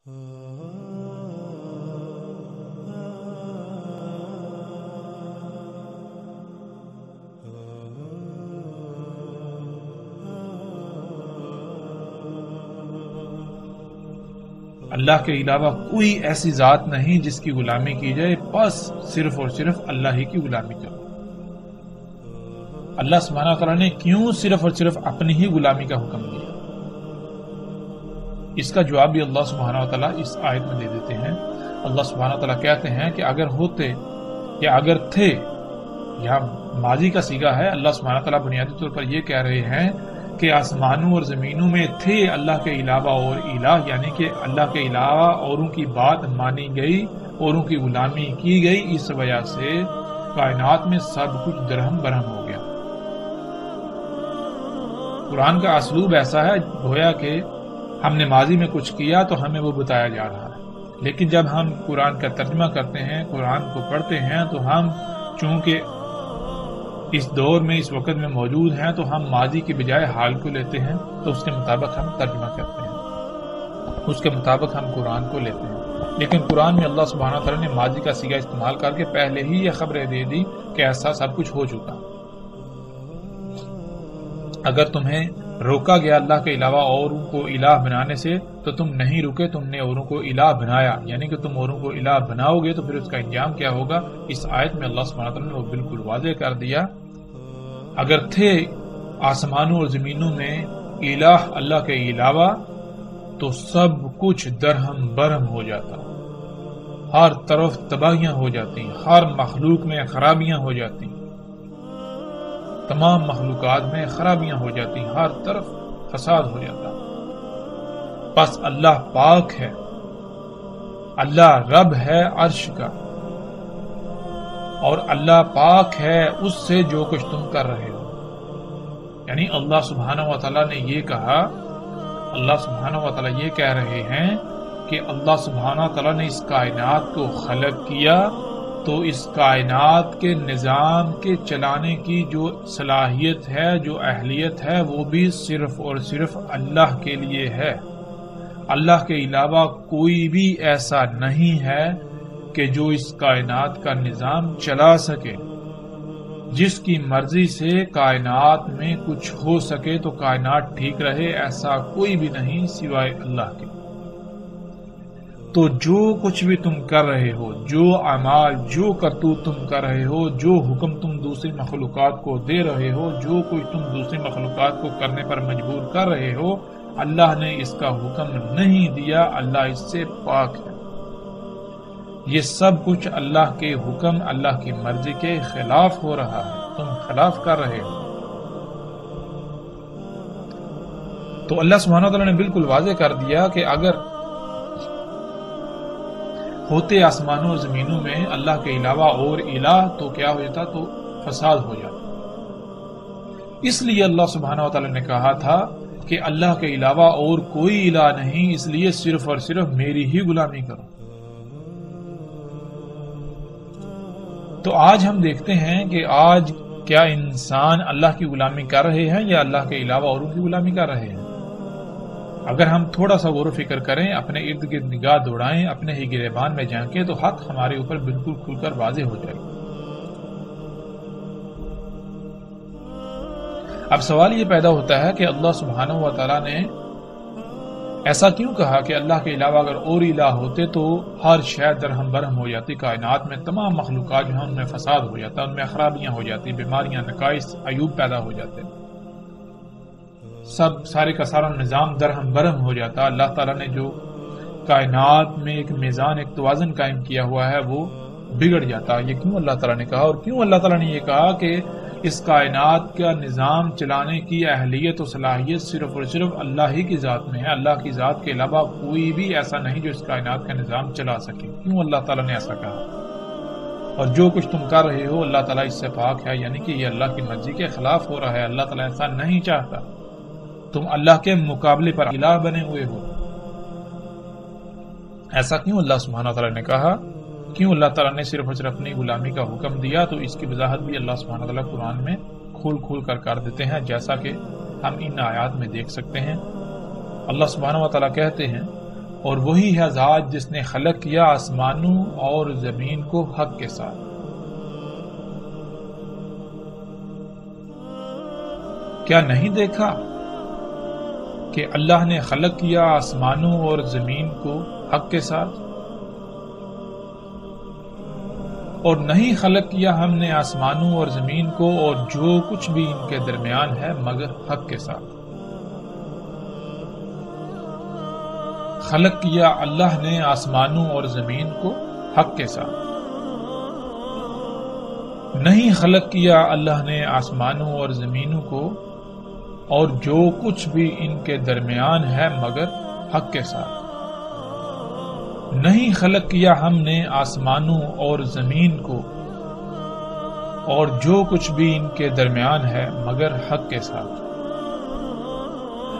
اللہ کے علاوہ کوئی ایسی ذات نہیں جس کی غلامی کی جائے، بس صرف اور صرف اللہ ہی کی غلامی کرو۔ اللہ سبحانہ وتعالیٰ نے کیوں صرف اور صرف اپنی ہی غلامی کا حکم دیا؟ اس کا جواب بھی اللہ سبحانہ وتعالیٰ اس آیت میں دے دیتے ہیں۔ اللہ سبحانہ وتعالیٰ کہتے ہیں کہ اگر ہوتے یا اگر تھے، یہاں ماضی کا صیغہ ہے، اللہ سبحانہ وتعالیٰ بنیادی طور پر یہ کہہ رہے ہیں کہ آسمانوں اور زمینوں میں تھے اللہ کے علاوہ اور الہ، یعنی کہ اللہ کے علاوہ اوروں کی بات مانی گئی، اوروں کی غلامی کی گئی، اس وجہ سے کائنات میں سب کچھ درہم برہم ہو گیا۔ قرآن کا اسلوب ایسا ہے گویا کہ ہم نے ماضی میں کچھ کیا تو ہمیں وہ بتایا جا رہا ہے، لیکن جب ہم قرآن کا ترجمہ کرتے ہیں، قرآن کو پڑھتے ہیں، تو ہم چونکہ اس دور میں اس وقت میں موجود ہیں تو ہم ماضی کی بجائے حال کو لیتے ہیں، تو اس کے مطابق ہم ترجمہ کرتے ہیں، اس کے مطابق ہم قرآن کو لیتے ہیں۔ لیکن قرآن میں اللہ سبحانہ تعالیٰ نے ماضی کا صیغہ استعمال کر کے پہلے ہی یہ خبریں دے دی کہ ایسا سب کچھ ہو چکا۔ اگر تمہیں روکا گیا اللہ کے علاوہ اوروں کو الہ بنانے سے تو تم نہیں رکے، تم نے اوروں کو الہ بنایا، یعنی کہ تم اوروں کو الہ بناؤ گے تو پھر اس کا انجام کیا ہوگا؟ اس آیت میں اللہ سبحانہ تعالیٰ نے وہ بالکل واضح کر دیا۔ اگر تھے آسمانوں اور زمینوں میں الہ اللہ کے علاوہ تو سب کچھ درہم برہم ہو جاتا، ہر طرف تباہیاں ہو جاتی، ہر مخلوق میں خرابیاں ہو جاتی، تمام مخلوقات میں خرابیاں ہو جاتی، ہر طرف فساد ہو جاتا۔ بس اللہ پاک ہے، اللہ رب ہے عرش کا، اور اللہ پاک ہے اس سے جو کچھ تم کر رہے ہو۔ یعنی اللہ سبحانہ و تعالیٰ نے یہ کہا، اللہ سبحانہ و تعالیٰ یہ کہہ رہے ہیں کہ اللہ سبحانہ و تعالیٰ نے اس کائنات کو خلق کیا تو اس کائنات کے نظام کے چلانے کی جو صلاحیت ہے، جو اہلیت ہے، وہ بھی صرف اور صرف اللہ کے لیے ہے۔ اللہ کے علاوہ کوئی بھی ایسا نہیں ہے کہ جو اس کائنات کا نظام چلا سکے۔ جس کی مرضی سے کائنات میں کچھ ہو سکے تو کائنات ٹھیک رہے، ایسا کوئی بھی نہیں سوائے اللہ کے۔ تو جو کچھ بھی تم کر رہے ہو، جو اعمال، جو کرتوت تم کر رہے ہو، جو حکم تم دوسری مخلوقات کو دے رہے ہو، جو کچھ تم دوسری مخلوقات کو کرنے پر مجبور کر رہے ہو، اللہ نے اس کا حکم نہیں دیا، اللہ اس سے پاک ہے۔ یہ سب کچھ اللہ کے حکم، اللہ کی مرضی کے خلاف ہو رہا ہے، تم خلاف کر رہے ہو۔ تو اللہ سبحانہ وتعالیٰ نے بالکل واضح کر دیا کہ اگر ہوتے آسمانوں اور زمینوں میں اللہ کے علاوہ اور الہ تو کیا ہو جاتا؟ تو فساد ہو جاتا۔ اس لیے اللہ سبحانہ وتعالیٰ نے کہا تھا کہ اللہ کے علاوہ اور کوئی الہ نہیں، اس لیے صرف اور صرف میری ہی غلامی کرو۔ تو آج ہم دیکھتے ہیں کہ آج کیا انسان اللہ کی غلامی کر رہے ہیں یا اللہ کے علاوہ اوروں کی غلامی کر رہے ہیں؟ اگر ہم تھوڑا سا غور و فکر کریں، اپنے ارد گرد نگاہ دوڑائیں، اپنے ہی گریبان میں جھانکیں تو حق ہمارے اوپر بالکل کھل کر واضح ہو جائے گا۔ اب سوال یہ پیدا ہوتا ہے کہ اللہ سبحانہ و تعالیٰ نے ایسا کیوں کہا کہ اللہ کے علاوہ اگر اور الہ ہوتے تو ہر شے درہم برہم ہو جاتی، کائنات میں تمام مخلوقات جو ہیں ان میں فساد ہو جاتا، ان میں خرابیاں ہو جاتی، بیماریاں، نقائص، عیوب پیدا ہو جاتے، سب سارے کا سارا نظام درہم برہم ہو جاتا۔ اللہ تعالیٰ نے جو کائنات میں ایک میزان، ایک توازن قائم کیا ہوا ہے وہ بگڑ جاتا۔ یہ کیوں اللہ تعالیٰ نے کہا، اور کیوں اللہ تعالیٰ نے یہ کہا کہ اس کائنات کا نظام چلانے کی اہلیت و صلاحیت صرف اور صرف اللہ ہی کی ذات میں ہے، اللہ کی ذات کے علاوہ کوئی بھی ایسا نہیں جو اس کائنات کا نظام چلا سکے۔ کیوں اللہ تعالیٰ نے ایسا کہا؟ اور جو کچھ تم کر رہے ہو اللہ تعالیٰ اس سے پاک ہے، یعنی کہ یہ اللہ کی مرضی کے خلاف ہو رہا ہے، اللہ تعالیٰ ایسا نہیں چاہتا، تم اللہ کے مقابلے پر الہ بنے ہوئے ہو۔ ایسا کیوں اللہ سبحانہ تعالیٰ نے کہا؟ کیوں اللہ تعالیٰ نے صرف اور صرف اپنی غلامی کا حکم دیا؟ تو اس کی وضاحت بھی اللہ سبحانہ تعالیٰ قرآن میں کھول کر دیتے ہیں، جیسا کہ ہم ان آیات میں دیکھ سکتے ہیں۔ اللہ سبحانہ تعالیٰ کہتے ہیں اور وہی ہے ذات جس نے خلق کیا آسمانوں اور زمین کو حق کے ساتھ۔ کیا نہیں دیکھا کہ اللہ نے خلق کیا آسمانوں اور زمین کو حق کے ساتھ؟ اور نہیں خلق کیا ہم نے آسمانوں اور زمین کو اور جو کچھ بھی ان کے درمیان ہے مگر حق کے ساتھ۔ خلق کیا اللہ نے آسمانوں اور زمین کو حق کے ساتھ۔ نہیں خلق کیا اللہ نے آسمانوں اور زمینوں کو اور جو کچھ بھی ان کے درمیان ہے مگر حق کے ساتھ۔ نہیں خلق کیا ہم نے آسمانوں اور زمین کو اور جو کچھ بھی ان کے درمیان ہے مگر حق کے ساتھ۔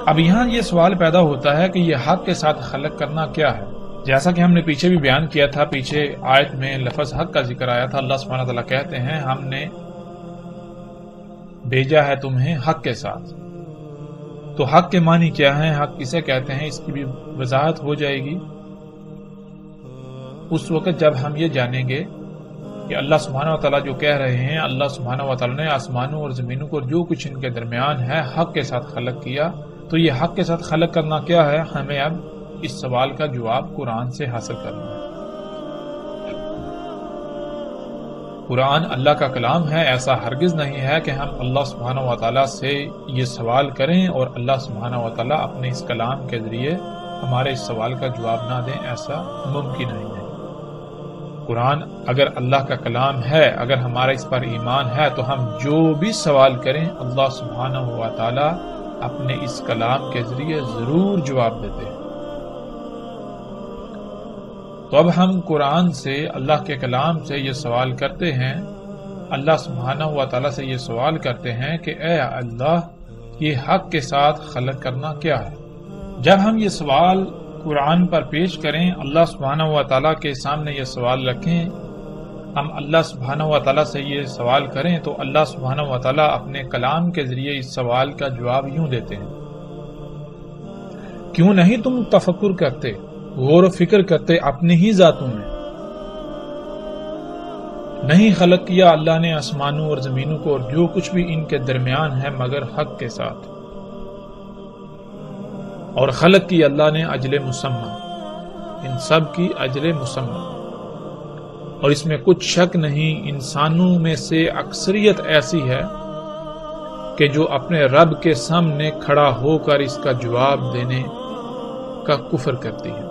اب یہاں یہ سوال پیدا ہوتا ہے کہ یہ حق کے ساتھ خلق کرنا کیا ہے؟ جیسا کہ ہم نے پیچھے بھی بیان کیا تھا، پیچھے آیت میں لفظ حق کا ذکر آیا تھا۔ اللہ سبحانہ وتعالیٰ کہتے ہیں ہم نے بھیجا ہے تمہیں حق کے ساتھ۔ تو حق کے معنی کیا ہیں، حق کسے کہتے ہیں، اس کی بھی وضاحت ہو جائے گی اس وقت جب ہم یہ جانیں گے کہ اللہ سبحانہ وتعالیٰ جو کہہ رہے ہیں اللہ سبحانہ وتعالیٰ نے آسمانوں اور زمینوں کو جو کچھ ان کے درمیان ہے حق کے ساتھ خلق کیا۔ تو یہ حق کے ساتھ خلق کرنا کیا ہے، ہمیں اب اس سوال کا جواب قرآن سے حاصل کرنا ہے۔ قرآن اللہ کا کلام ہے، ایسا ہرگز نہیں ہے کہ ہم اللہ سبحانہ وتعالیٰ سے یہ سوال کریں اور اللہ سبحانہ وتعالیٰ اپنے اس کلام کے ذریعے ہمارے اس سوال کا جواب نہ دیں، ایسا ممکن نہیں ہے۔ قرآن اگر اللہ کا کلام ہے، اگر ہمارا اس پر ایمان ہے تو ہم جو بھی سوال کریں اللہ سبحانہ وتعالیٰ اپنے اس کلام کے ذریعے ضرور جواب دیتے ہیں۔ تو اب ہم قرآن سے، اللہ کے کلام سے یہ سوال کرتے ہیں، اللہ سبحانہ وتعالیٰ سے یہ سوال کرتے ہیں کہ اے اللہ، یہ حق کے ساتھ خلق کرنا کیا ہے؟ جب ہم یہ سوال قرآن پر پیش کریں، اللہ سبحانہ وتعالیٰ کے سامنے یہ سوال رکھیں، ہم اللہ سبحانہ وتعالیٰ سے یہ سوال کریں تو اللہ سبحانہ وتعالیٰ اپنے کلام کے ذریعے اس سوال کا جواب یوں دیتے ہیں، کیوں نہیں تم تفکر کرتے، غور و فکر کرتے اپنی ہی ذاتوں میں؟ نہیں خلق کیا اللہ نے آسمانوں اور زمینوں کو اور جو کچھ بھی ان کے درمیان ہے مگر حق کے ساتھ، اور خلق کی اللہ نے اجل مسمى، ان سب کی اجل مسمى، اور اس میں کچھ شک نہیں انسانوں میں سے اکثریت ایسی ہے کہ جو اپنے رب کے سامنے کھڑا ہو کر اس کا جواب دینے کا کفر کرتی ہے۔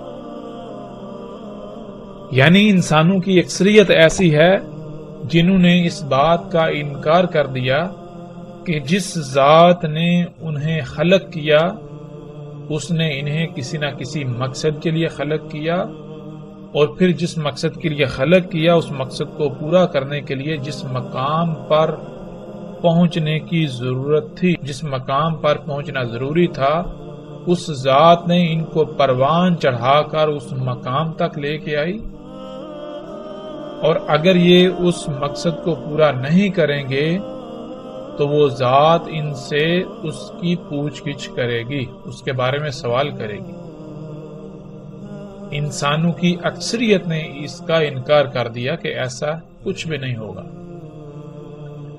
یعنی انسانوں کی اکثریت ایسی ہے جنہوں نے اس بات کا انکار کر دیا کہ جس ذات نے انہیں خلق کیا اس نے انہیں کسی نہ کسی مقصد کے لیے خلق کیا، اور پھر جس مقصد کے لیے خلق کیا اس مقصد کو پورا کرنے کے لیے جس مقام پر پہنچنے کی ضرورت تھی، جس مقام پر پہنچنا ضروری تھا، اس ذات نے ان کو پروان چڑھا کر اس مقام تک لے کے آئی، اور اگر یہ اس مقصد کو پورا نہیں کریں گے تو وہ ذات ان سے اس کی پوچھ گچھ کرے گی، اس کے بارے میں سوال کرے گی۔ انسانوں کی اکثریت نے اس کا انکار کر دیا کہ ایسا کچھ بھی نہیں ہوگا۔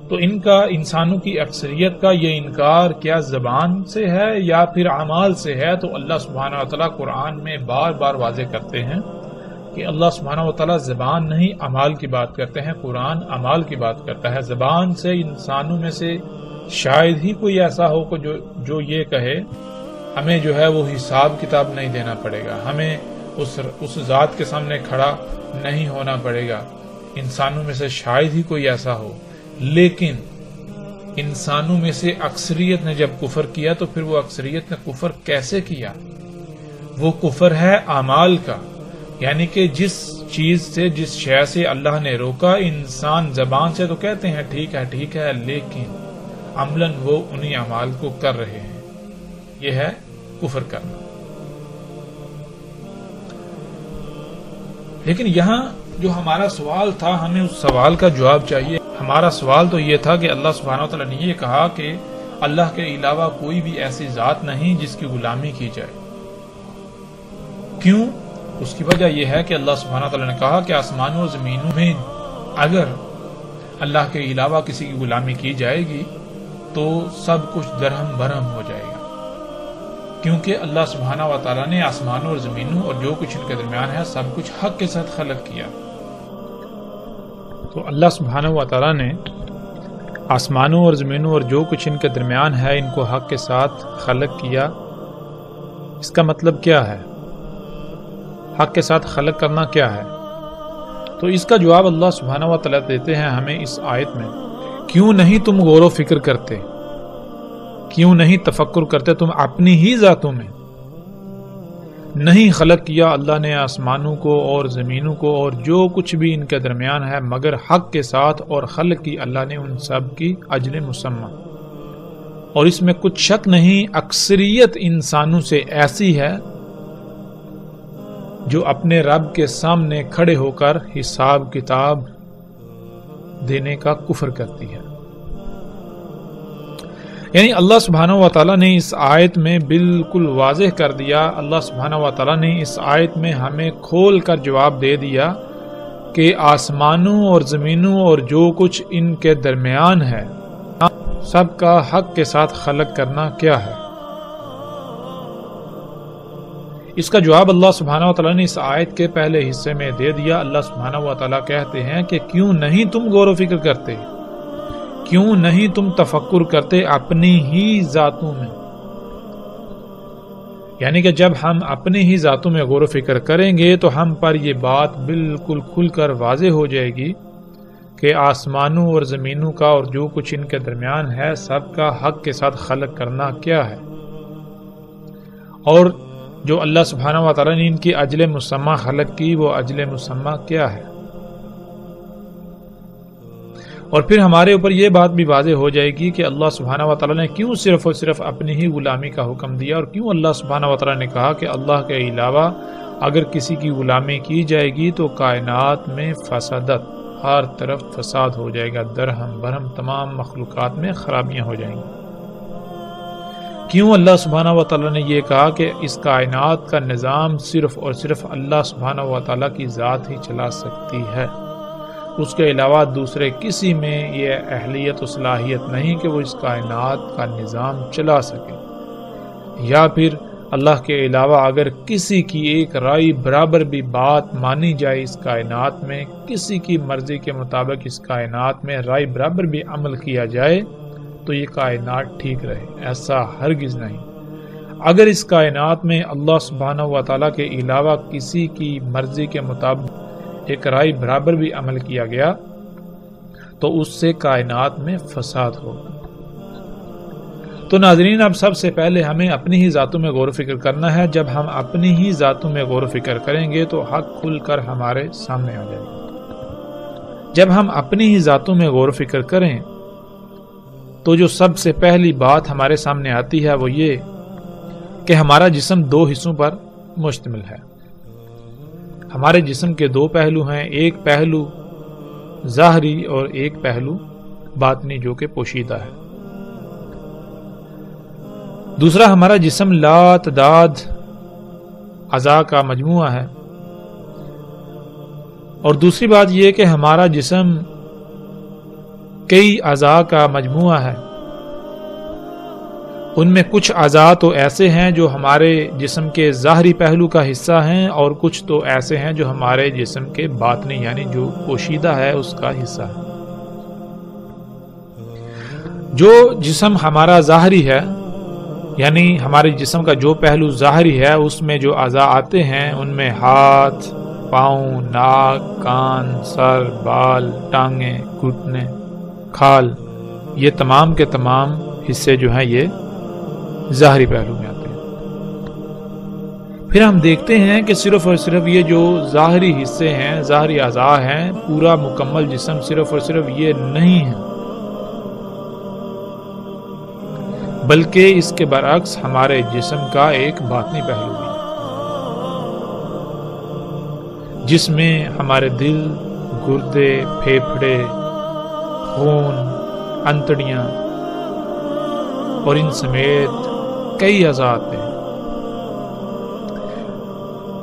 تو انسانوں کی اکثریت کا یہ انکار کیا زبان سے ہے یا پھر اعمال سے ہے؟ تو اللہ سبحانہ وتعالیٰ قرآن میں بار بار واضح کرتے ہیں کہ اللہ سبحانہ وتعالیٰ زبان نہیں اعمال کی بات کرتے ہیں، قرآن اعمال کی بات کرتا ہے۔ زبان سے انسانوں میں سے شاید ہی کوئی ایسا ہو کہ جو یہ کہے ہمیں جو ہے وہ حساب کتاب نہیں دینا پڑے گا، ہمیں اس ذات کے سامنے کھڑا نہیں ہونا پڑے گا۔ انسانوں میں سے شاید ہی کوئی ایسا ہو، لیکن انسانوں میں سے اکثریت نے جب کفر کیا تو پھر وہ اکثریت نے کفر کیسے کیا؟ وہ کفر ہے اعمال کا، یعنی کہ جس چیز سے، جس شے سے اللہ نے روکا، انسان زبان سے تو کہتے ہیں ٹھیک ہے ٹھیک ہے، لیکن عملاً وہ انہی اعمال کو کر رہے ہیں، یہ ہے کفر کرنا۔ لیکن یہاں جو ہمارا سوال تھا، ہمیں اس سوال کا جواب چاہیے۔ ہمارا سوال تو یہ تھا کہ اللہ سبحانہ وتعالیٰ نے یہ کہا کہ اللہ کے علاوہ کوئی بھی ایسی ذات نہیں جس کی غلامی کی جائے، کیوں؟ اس کی وجہ یہ ہے کہ اللہ سبحانہ وتعالی نے کہا کہ آسمانوں اور زمینوں میں اگر اللہ کے علاوہ کسی کی غلامی کی جائے گی تو سب کچھ درہم برہم ہو جائے گا، کیونکہ اللہ سبحانہ وتعالی نے آسمانوں اور زمینوں اور جو کچھ ان کے درمیان ہے سب کچھ حق کے ساتھ خلق کیا۔ تو اللہ سبحانہ وتعالی نے آسمانوں اور زمینوں اور جو کچھ ان کے درمیان ہے ان کو حق کے ساتھ خلق کیا۔ اس کا مطلب کیا ہے؟ حق کے ساتھ خلق کرنا کیا ہے؟ تو اس کا جواب اللہ سبحانہ وتعالی دیتے ہیں ہمیں اس آیت میں، کیوں نہیں تم غور و فکر کرتے، کیوں نہیں تفکر کرتے تم اپنی ہی ذاتوں میں؟ نہیں خلق کیا اللہ نے آسمانوں کو اور زمینوں کو اور جو کچھ بھی ان کے درمیان ہے مگر حق کے ساتھ، اور خلق کی اللہ نے ان سب کی اجل مسمى، اور اس میں کچھ شک نہیں اکثریت انسانوں سے ایسی ہے جو اپنے رب کے سامنے کھڑے ہو کر حساب کتاب دینے کا کفر کرتی ہے۔ یعنی اللہ سبحانہ وتعالی نے اس آیت میں بالکل واضح کر دیا، اللہ سبحانہ وتعالی نے اس آیت میں ہمیں کھول کر جواب دے دیا کہ آسمانوں اور زمینوں اور جو کچھ ان کے درمیان ہے سب کا حق کے ساتھ خلق کرنا کیا ہے۔ اس کا جواب اللہ سبحانہ وتعالی نے اس آیت کے پہلے حصے میں دے دیا۔ اللہ سبحانہ وتعالی کہتے ہیں کہ کیوں نہیں تم غور و فکر کرتے، کیوں نہیں تم تفکر کرتے اپنی ہی ذاتوں میں؟ یعنی کہ جب ہم اپنی ہی ذاتوں میں غور و فکر کریں گے تو ہم پر یہ بات بالکل کھل کر واضح ہو جائے گی کہ آسمانوں اور زمینوں کا اور جو کچھ ان کے درمیان ہے سب کا حق کے ساتھ خلق کرنا کیا ہے، اور جو اللہ سبحانہ وتعالی نے ان کی اجل مسمى خلق کی وہ اجل مسمى کیا ہے۔ اور پھر ہمارے اوپر یہ بات بھی واضح ہو جائے گی کہ اللہ سبحانہ وتعالی نے کیوں صرف اور صرف اپنی ہی غلامی کا حکم دیا، اور کیوں اللہ سبحانہ وتعالی نے کہا کہ اللہ کے علاوہ اگر کسی کی غلامی کی جائے گی تو کائنات میں فسادت، ہر طرف فساد ہو جائے گا، درہم برہم تمام مخلوقات میں خرابیاں ہو جائیں گی۔ کیوں اللہ سبحانہ وتعالی نے یہ کہا کہ اس کائنات کا نظام صرف اور صرف اللہ سبحانہ وتعالی کی ذات ہی چلا سکتی ہے، اس کے علاوہ دوسرے کسی میں یہ اہلیت و صلاحیت نہیں کہ وہ اس کائنات کا نظام چلا سکے، یا پھر اللہ کے علاوہ اگر کسی کی ایک رائے برابر بھی بات مانی جائے اس کائنات میں، کسی کی مرضی کے مطابق اس کائنات میں رائے برابر بھی عمل کیا جائے تو یہ کائنات ٹھیک رہے، ایسا ہرگز نہیں۔ اگر اس کائنات میں اللہ سبحانہ وتعالی کے علاوہ کسی کی مرضی کے مطابق ایک رائے برابر بھی عمل کیا گیا تو اس سے کائنات میں فساد ہوگا۔ تو ناظرین، اب سب سے پہلے ہمیں اپنی ہی ذاتوں میں غور و فکر کرنا ہے۔ جب ہم اپنی ہی ذاتوں میں غور و فکر کریں گے تو حق کھل کر ہمارے سامنے آ جائے گا۔ جب ہم اپنی ہی ذاتوں میں غور و فکر کریں تو جو سب سے پہلی بات ہمارے سامنے آتی ہے وہ یہ کہ ہمارا جسم دو حصوں پر مشتمل ہے۔ ہمارے جسم کے دو پہلو ہیں، ایک پہلو ظاہری اور ایک پہلو باطنی جو کہ پوشیدہ ہے۔ دوسرا، ہمارا جسم لاتعداد اعضاء کا مجموعہ ہے، اور دوسری بات یہ کہ ہمارا جسم کئی اعضاء کا مجموعہ ہے۔ ان میں کچھ اعضاء تو ایسے ہیں جو ہمارے جسم کے ظاہری پہلو کا حصہ ہیں، اور کچھ تو ایسے ہیں جو ہمارے جسم کے باطنی یعنی جو پوشیدہ ہے اس کا حصہ ہے۔ جو جسم ہمارا ظاہری ہے، یعنی ہمارے جسم کا جو پہلو ظاہری ہے، اس میں جو اعضاء آتے ہیں ان میں ہاتھ، پاؤں، ناک، کان، سر، بال، ٹانگیں، گھٹنے، کھال، یہ تمام کے تمام حصے جو ہیں یہ ظاہری پہلو میں آتے ہیں۔ پھر ہم دیکھتے ہیں کہ صرف اور صرف یہ جو ظاہری حصے ہیں، ظاہری اعضاء ہیں، پورا مکمل جسم صرف اور صرف یہ نہیں ہے، بلکہ اس کے برعکس ہمارے جسم کا ایک باطنی پہلو بھی ہے، جس میں ہمارے دل، گردے، پھیپھڑے، خون، انتڑیاں اور ان سمیت کئی اعضاء آتے ہیں۔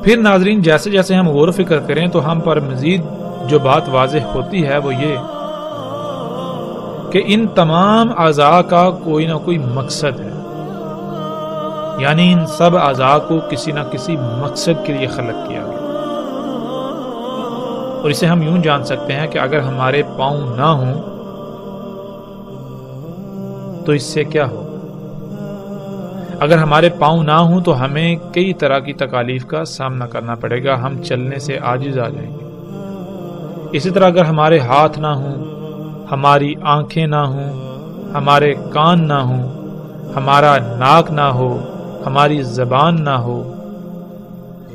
پھر ناظرین جیسے جیسے ہم غور و فکر کریں تو ہم پر مزید جو بات واضح ہوتی ہے وہ یہ کہ ان تمام اعضاء کا کوئی نہ کوئی مقصد ہے، یعنی ان سب اعضاء کو کسی نہ کسی مقصد کے لیے خلق کیا گیا۔ اور اسے ہم یوں جان سکتے ہیں کہ اگر ہمارے پاؤں نہ ہوں تو اس سے کیا ہو؟ اگر ہمارے پاؤں نہ ہوں تو ہمیں کئی طرح کی تکالیف کا سامنا کرنا پڑے گا، ہم چلنے سے عاجز آ جائیں گے۔ اسی طرح اگر ہمارے ہاتھ نہ ہوں، ہماری آنکھیں نہ ہوں، ہمارے کان نہ ہوں، ہمارا ناک نہ ہو، ہماری زبان نہ ہو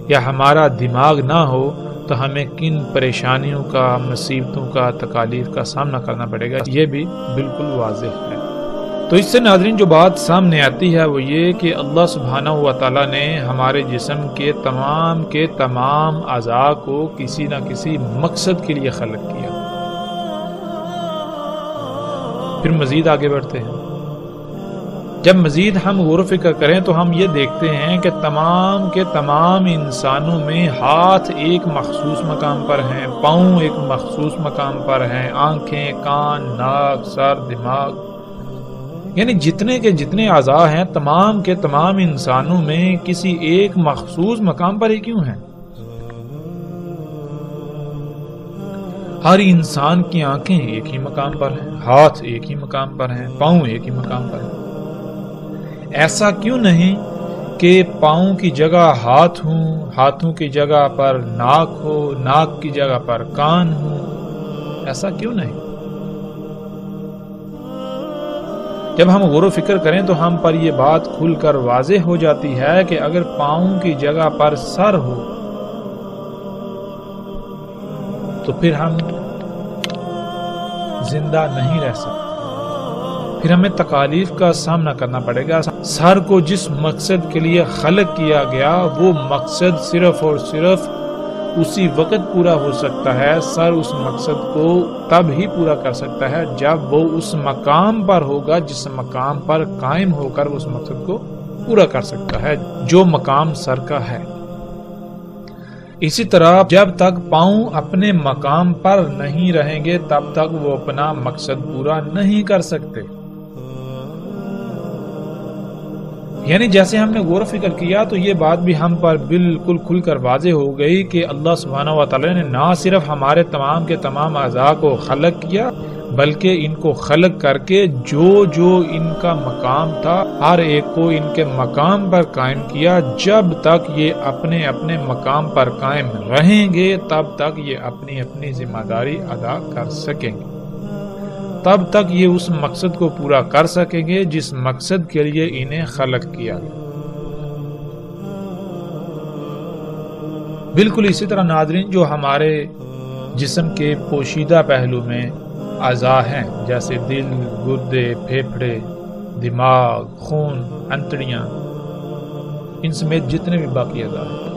یا ہمارا دماغ نہ ہو تو ہمیں کن پریشانیوں کا، مصیبتوں کا، تکالیف کا سامنا کرنا پڑے گا، یہ بھی بالکل واضح ہے۔ تو اس سے ناظرین جو بات سامنے آتی ہے وہ یہ کہ اللہ سبحانہ و تعالیٰ نے ہمارے جسم کے تمام اعضاء کو کسی نہ کسی مقصد کے لیے خلق کیا۔ پھر مزید آگے بڑھتے ہیں۔ جب مزید ہم غور و فکر کریں تو ہم یہ دیکھتے ہیں کہ تمام انسانوں میں ہاتھ ایک مخصوص مقام پر ہیں، پاؤں ایک مخصوص مقام پر ہیں، آنکھیں، کان، ناک، سر، دماغ، یعنی جتنے کے جتنے اعضاء ہیں تمام کے تمام انسانوں میں کسی ایک مخصوص مقام پر ہی کیوں ہیں؟ ہر انسان کی آنکھیں ایک ہی مقام پر ہیں، ہاتھ ایک ہی مقام پر ہیں، پاؤں ایک ہی مقام پر ہیں۔ ایسا کیوں نہیں کہ پاؤں کی جگہ ہاتھ ہوں، ہاتھوں کی جگہ پر ناک ہو، ناک کی جگہ پر کان ہو؟ ایسا کیوں نہیں؟ جب ہم غور و فکر کریں تو ہم پر یہ بات کھل کر واضح ہو جاتی ہے کہ اگر پاؤں کی جگہ پر سر ہو تو پھر ہم زندہ نہیں رہ سکتے، پھر ہمیں تکالیف کا سامنا کرنا پڑے گا۔ سر کو جس مقصد کے لیے خلق کیا گیا وہ مقصد صرف اور صرف اسی وقت پورا ہو سکتا ہے، سر اس مقصد کو تب ہی پورا کر سکتا ہے جب وہ اس مقام پر ہوگا جس مقام پر قائم ہو کر اس مقصد کو پورا کر سکتا ہے جو مقام سر کا ہے۔ اسی طرح جب تک پاؤں اپنے مقام پر نہیں رہیں گے تب تک وہ اپنا مقصد پورا نہیں کر سکتے۔ یعنی جیسے ہم نے غور و فکر کیا تو یہ بات بھی ہم پر بالکل کھل کر واضح ہو گئی کہ اللہ سبحانہ و تعالی نے نہ صرف ہمارے تمام کے تمام اعضاء کو خلق کیا بلکہ ان کو خلق کر کے جو ان کا مقام تھا ہر ایک کو ان کے مقام پر قائم کیا۔ جب تک یہ اپنے اپنے مقام پر قائم رہیں گے تب تک یہ اپنی اپنی ذمہ داری ادا کر سکیں گے، تب تک یہ اس مقصد کو پورا کر سکیں گے جس مقصد کے لیے انہیں خلق کیا گیا۔ بالکل اسی طرح ناظرین جو ہمارے جسم کے پوشیدہ پہلو میں اعضاء ہیں جیسے دل، گردے، پھیپھڑے، دماغ، خون، انتڑیاں، ان سمیت جتنے بھی باقی اعضاء ہیں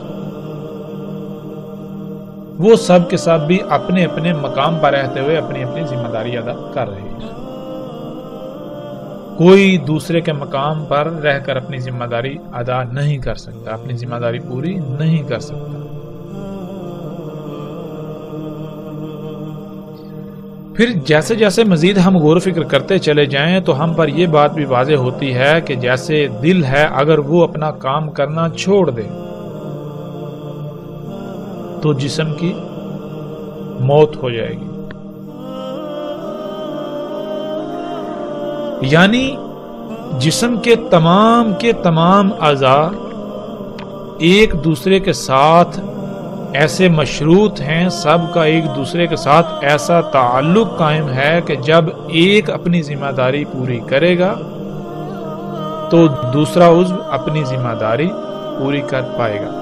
وہ سب کے سب بھی اپنے اپنے مقام پر رہتے ہوئے اپنی اپنی ذمہ داری ادا کر رہے ہیں۔ کوئی دوسرے کے مقام پر رہ کر اپنی ذمہ داری ادا نہیں کر سکتا، اپنی ذمہ داری پوری نہیں کر سکتا۔ پھر جیسے جیسے مزید ہم غور و فکر کرتے چلے جائیں تو ہم پر یہ بات بھی واضح ہوتی ہے کہ جیسے دل ہے اگر وہ اپنا کام کرنا چھوڑ دے تو جسم کی موت ہو جائے گی۔ یعنی جسم کے تمام اعضاء ایک دوسرے کے ساتھ ایسے مشروط ہیں، سب کا ایک دوسرے کے ساتھ ایسا تعلق قائم ہے کہ جب ایک اپنی ذمہ داری پوری کرے گا تو دوسرا عضو اپنی ذمہ داری پوری کر پائے گا۔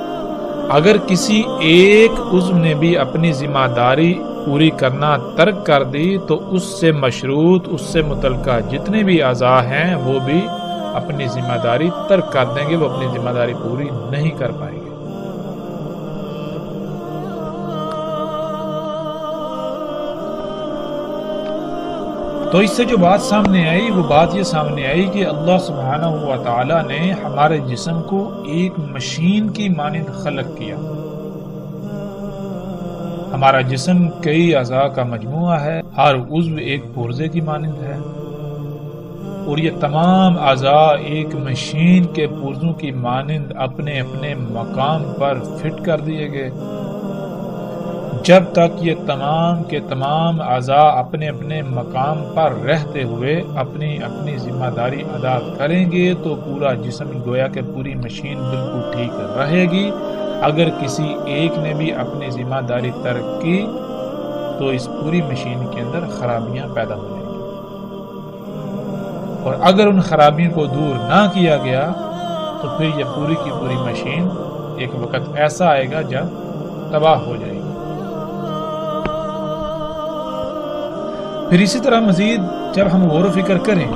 اگر کسی ایک عضو نے بھی اپنی ذمہ داری پوری کرنا ترک کر دی تو اس سے مشروط، اس سے متعلقہ جتنے بھی اعضاء ہیں وہ بھی اپنی ذمہ داری ترک کر دیں گے، وہ اپنی ذمہ داری پوری نہیں کر پائیں گے۔ تو اس سے جو بات سامنے آئی وہ بات یہ سامنے آئی کہ اللہ سبحانہ و تعالی نے ہمارے جسم کو ایک مشین کی مانند خلق کیا۔ ہمارا جسم کئی اعضاء کا مجموعہ ہے، ہر عضو ایک پرزے کی مانند ہے، اور یہ تمام اعضاء ایک مشین کے پرزوں کی مانند اپنے اپنے مقام پر فٹ کر دیے گئے۔ جب تک یہ تمام کے تمام اعضاء اپنے اپنے مقام پر رہتے ہوئے اپنی اپنی ذمہ داری ادا کریں گے تو پورا جسم گویا کہ پوری مشین بالکل ٹھیک رہے گی۔ اگر کسی ایک نے بھی اپنی ذمہ داری ترک کی تو اس پوری مشین کے اندر خرابیاں پیدا ہو جائیں گی، اور اگر ان خرابیوں کو دور نہ کیا گیا تو پھر یہ پوری کی پوری مشین ایک وقت ایسا آئے گا جب تباہ ہو جائے گی۔ پھر اسی طرح مزید جب ہم غور و فکر کریں،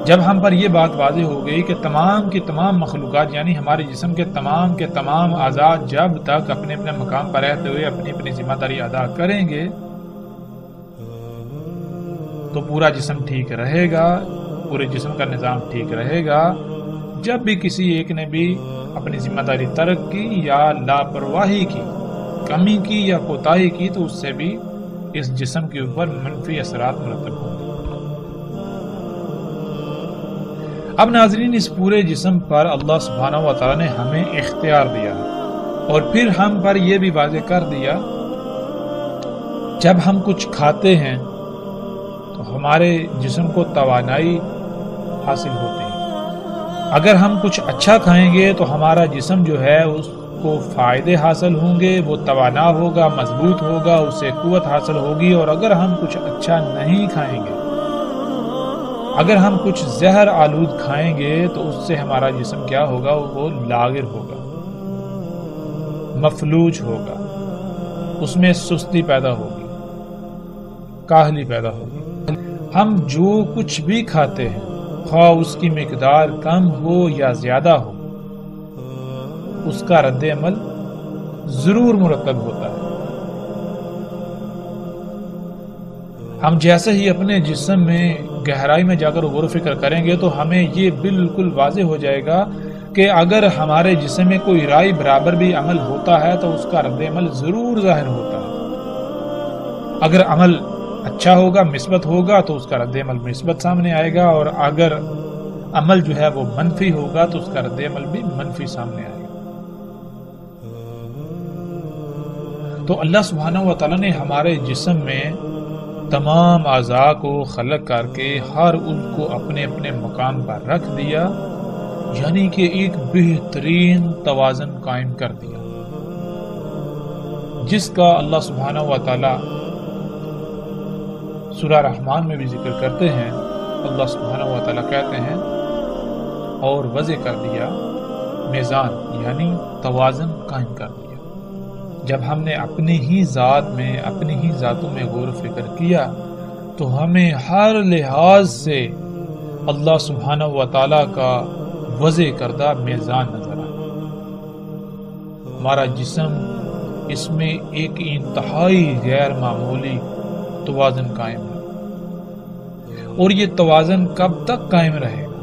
جب ہم پر یہ بات واضح ہو گئی کہ تمام کی تمام مخلوقات یعنی ہمارے جسم کے تمام اعضاء جب تک اپنے اپنے مقام پر رہتے ہوئے اپنی اپنی ذمہ داری ادا کریں گے تو پورا جسم ٹھیک رہے گا، پورے جسم کا نظام ٹھیک رہے گا۔ جب بھی کسی ایک نے بھی اپنی ذمہ داری ترک کی یا لاپرواہی کی، کمی کی یا کوتاہی کی تو اس سے بھی اس جسم کے اوپر منفی اثرات مرتب ہوں گے۔ اب ناظرین، اس پورے جسم پر اللہ سبحانہ و تعالی نے ہمیں اختیار دیا اور پھر ہم پر یہ بھی واضح کر دیا، جب ہم کچھ کھاتے ہیں تو ہمارے جسم کو توانائی حاصل ہوتی ہے۔ اگر ہم کچھ اچھا کھائیں گے تو ہمارا جسم جو ہے اس کو فائدے حاصل ہوں گے، وہ توانا ہوگا، مضبوط ہوگا، اسے قوت حاصل ہوگی۔ اور اگر ہم کچھ اچھا نہیں کھائیں گے، اگر ہم کچھ زہر آلود کھائیں گے تو اس سے ہمارا جسم کیا ہوگا؟ وہ لاغر ہوگا، مفلوج ہوگا، اس میں سستی پیدا ہوگی، کاہلی پیدا ہوگی۔ ہم جو کچھ بھی کھاتے ہیں، خواہ اس کی مقدار کم ہو یا زیادہ ہو، اس کا رد عمل ضرور مرتب ہوتا ہے۔ ہم جیسے ہی اپنے جسم میں گہرائی میں جا کر غور و فکر کریں گے تو ہمیں یہ بالکل واضح ہو جائے گا کہ اگر ہمارے جسم میں کوئی رائے برابر بھی عمل ہوتا ہے تو اس کا رد عمل ضرور ظاہر ہوتا ہے۔ اگر عمل اچھا ہوگا، مثبت ہوگا تو اس کا رد عمل مثبت سامنے آئے گا، اور اگر عمل جو ہے وہ منفی ہوگا تو اس کا رد عمل بھی منفی سامنے آئے گا۔ تو اللہ سبحانہ و تعالیٰ نے ہمارے جسم میں تمام اعضاء کو خلق کر کے ہر ان کو اپنے اپنے مقام پر رکھ دیا، یعنی کہ ایک بہترین توازن قائم کر دیا، جس کا اللہ سبحانہ و تعالیٰ سورہ رحمان میں بھی ذکر کرتے ہیں۔ اللہ سبحانہ و تعالیٰ کہتے ہیں اور وضع کر دیا میزان، یعنی توازن قائم کر دیا۔ جب ہم نے اپنی ہی ذات میں، اپنی ہی ذاتوں میں غور و فکر کیا تو ہمیں ہر لحاظ سے اللہ سبحانہ و تعالیٰ کا وضع کردہ میزان نظر آیا۔ ہمارا جسم، اس میں ایک انتہائی غیر معمولی توازن قائم ہے، اور یہ توازن کب تک قائم رہے گا؟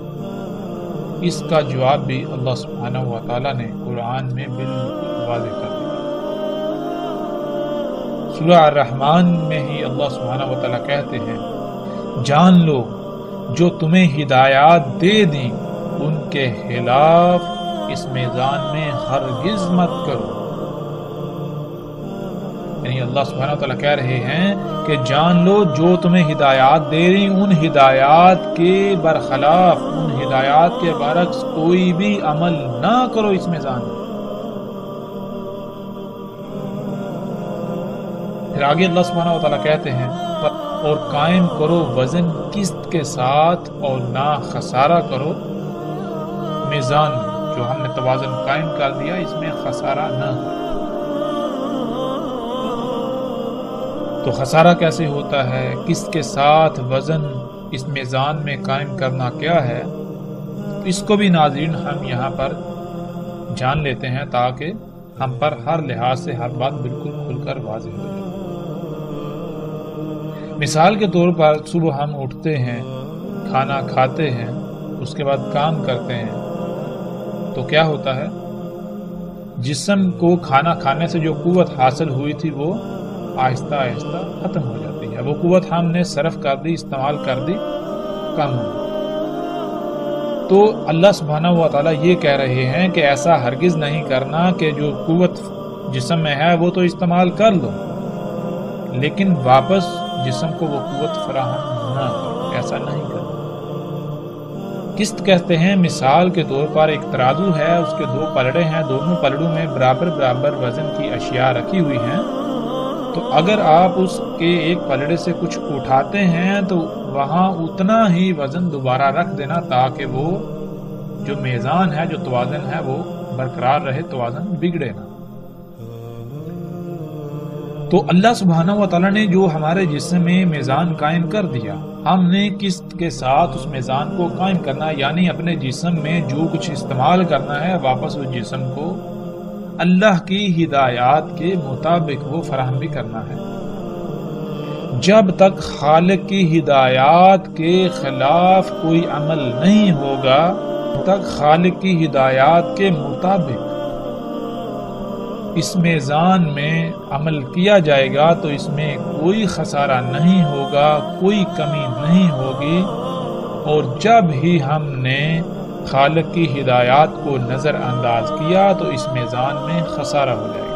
اس کا جواب بھی اللہ سبحانہ و تعالیٰ نے قرآن میں بالکل واضح کر دیا۔ سورہ الرحمن میں ہی اللہ سبحانہ و تعالیٰ کہتے ہیں، جان لو جو تمہیں ہدایات دے دیں ان کے خلاف اس میدان میں ہرگز مت کرو۔ یعنی اللہ سبحانہ و تعالیٰ کہہ رہے ہیں کہ جان لو جو تمہیں ہدایات دے رہی ان ہدایات کے برخلاف، ان ہدایات کے برعکس کوئی بھی عمل نہ کرو اس میدان میں۔ پھر آگے اللہ سبحانہ و تعالیٰ کہتے ہیں، اور قائم کرو وزن قسط کے ساتھ اور نہ خسارہ کرو میزان میں۔ جو ہم نے توازن قائم کر دیا اس میں خسارہ نہ ہو۔ تو خسارہ کیسے ہوتا ہے؟ قسط کے ساتھ وزن اس میزان میں قائم کرنا کیا ہے؟ اس کو بھی ناظرین ہم یہاں پر جان لیتے ہیں تاکہ ہم پر ہر لحاظ سے ہر بات بالکل کھل کر واضح ہو جائے۔ مثال کے طور پر صبح ہم اٹھتے ہیں، کھانا کھاتے ہیں، اس کے بعد کام کرتے ہیں، تو کیا ہوتا ہے؟ جسم کو کھانا کھانے سے جو قوت حاصل ہوئی تھی وہ آہستہ آہستہ ختم ہو جاتی ہے، وہ قوت ہم نے صرف کر دی، استعمال کر دی، کم ہو۔ تو اللہ سبحانہ و تعالیٰ یہ کہہ رہے ہیں کہ ایسا ہرگز نہیں کرنا کہ جو قوت جسم میں ہے وہ تو استعمال کر لو، لیکن واپس جسم کو وہ قوت فراہم نہ کرو، ایسا نہیں کرنا۔ قسط کہتے ہیں، مثال کے طور پر ایک ترازو ہے، اس کے 2 پلڑے ہیں، دونوں پلڑوں میں برابر برابر وزن کی اشیاء رکھی ہوئی ہیں، تو اگر آپ اس کے ایک پلڑے سے کچھ اٹھاتے ہیں تو وہاں اتنا ہی وزن دوبارہ رکھ دینا تاکہ وہ جو میزان ہے، جو توازن ہے، وہ برقرار رہے، توازن بگڑے نہ۔ تو اللہ سبحانہ و تعالیٰ نے جو ہمارے جسم میں میزان قائم کر دیا، ہم نے قسط کے ساتھ اس میزان کو قائم کرنا، یعنی اپنے جسم میں جو کچھ استعمال کرنا ہے واپس اس جسم کو اللہ کی ہدایات کے مطابق وہ فراہم بھی کرنا ہے۔ جب تک خالق کی ہدایات کے خلاف کوئی عمل نہیں ہوگا، تب تک خالق کی ہدایات کے مطابق اس میزان میں عمل کیا جائے گا تو اس میں کوئی خسارہ نہیں ہوگا، کوئی کمی نہیں ہوگی، اور جب ہی ہم نے خالق کی ہدایات کو نظر انداز کیا تو اس میزان میں خسارہ ہو جائے گا۔